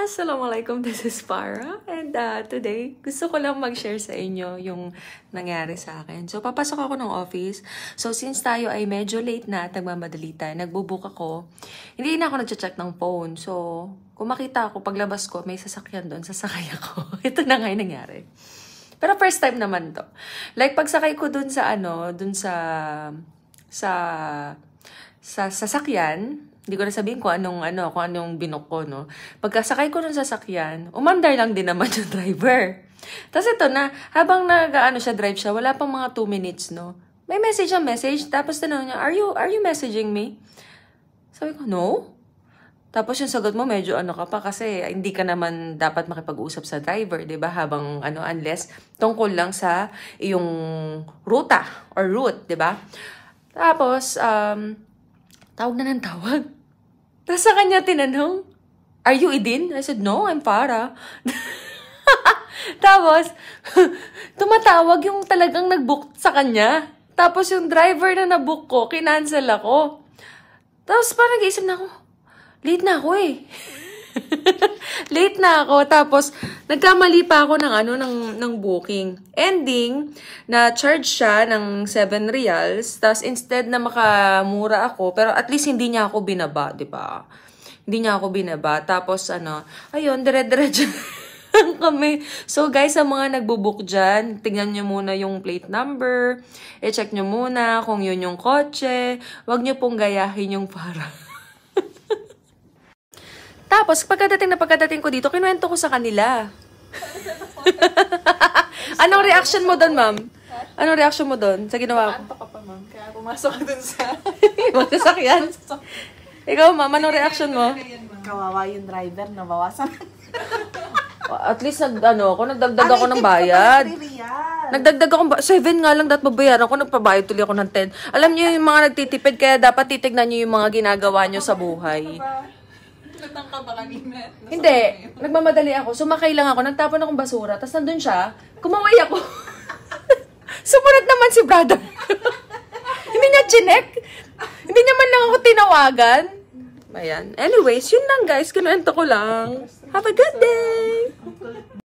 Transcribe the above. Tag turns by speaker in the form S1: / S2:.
S1: Assalamualaikum, this is Farah. And today, gusto ko lang mag-share sa inyo yung nangyari sa akin. So, papasok ako ng office. So, since tayo ay medyo late na at nagmamadali tayo, nagbubook ako, hindi na ako nag-check ng phone. So, kung makita ako, paglabas ko, may sasakyan doon, sasakay ako. Ito na nga yung nangyari. Pero first time naman to. Like, pagsakay ko doon sa doon sa sasakyan, hindi ko na sabihin kung anong binok ko, no? Pagkasakay ko ng sasakyan, umandar lang din naman yung driver. Tapos ito na, habang drive siya, wala pang mga 2 minutes, no? May message, tapos tinanong niya, are you messaging me? Sabi ko, no. Tapos yung sagot mo, medyo ka pa kasi hindi ka naman dapat makipag-usap sa driver, di ba? Habang unless tungkol lang sa iyong ruta or route, di ba? Tapos, tawag na ng tawag. Tapos sa kanya tinanong, are you Idin? I said, no, I'm Farah. Tapos, tumatawag yung talagang nag-book sa kanya. Tapos yung driver na na-book ko, kinancel ako. Tapos parang nag-iisip na ako, late na ako eh. Late na ako. Tapos, nagkamali pa ako ng booking. Ending, na-charge siya ng 7 reals. Tapos, instead na makamura ako, pero at least hindi niya ako binaba, di ba? Hindi niya ako binaba. Tapos, ayun, dire-diretso kami. So, guys, sa mga nagbubook dyan, tingnan nyo muna yung plate number. I-check nyo muna kung yun yung kotse. Huwag nyo pong gayahin yung para. Tapos, pagkadating ko dito, kinuwento ko sa kanila. Anong reaction mo doon, ma'am? Anong reaction mo doon sa ginawa ko?
S2: Anto ka pa, ma'am. Kaya pumasok ka doon sa...
S1: Magsasakyan? Ikaw, ma'am, anong reaction mo?
S2: Kawawa yung driver, nabawasan.
S1: At least, nagdagdag ako ng bayad. Nagdagdag ako, 7 nga lang dapat mabayaran ko, nagpabayad tuloy ako ng 10. Alam niyo yung mga nagtitipid, kaya dapat titignan niyo yung mga ginagawa niyo sa buhay.
S2: Natangka ba kanina?
S1: Hindi. Nagmamadali ako. Sumakay lang ako. Nagtapon akong basura. Tapos nandun siya. Kumaway ako. Sumunod naman si brother. Hindi niya chinek. Hindi niya man lang ako tinawagan. Ayan. Anyways, yun lang guys. Kinuwento ko lang. Have a good day!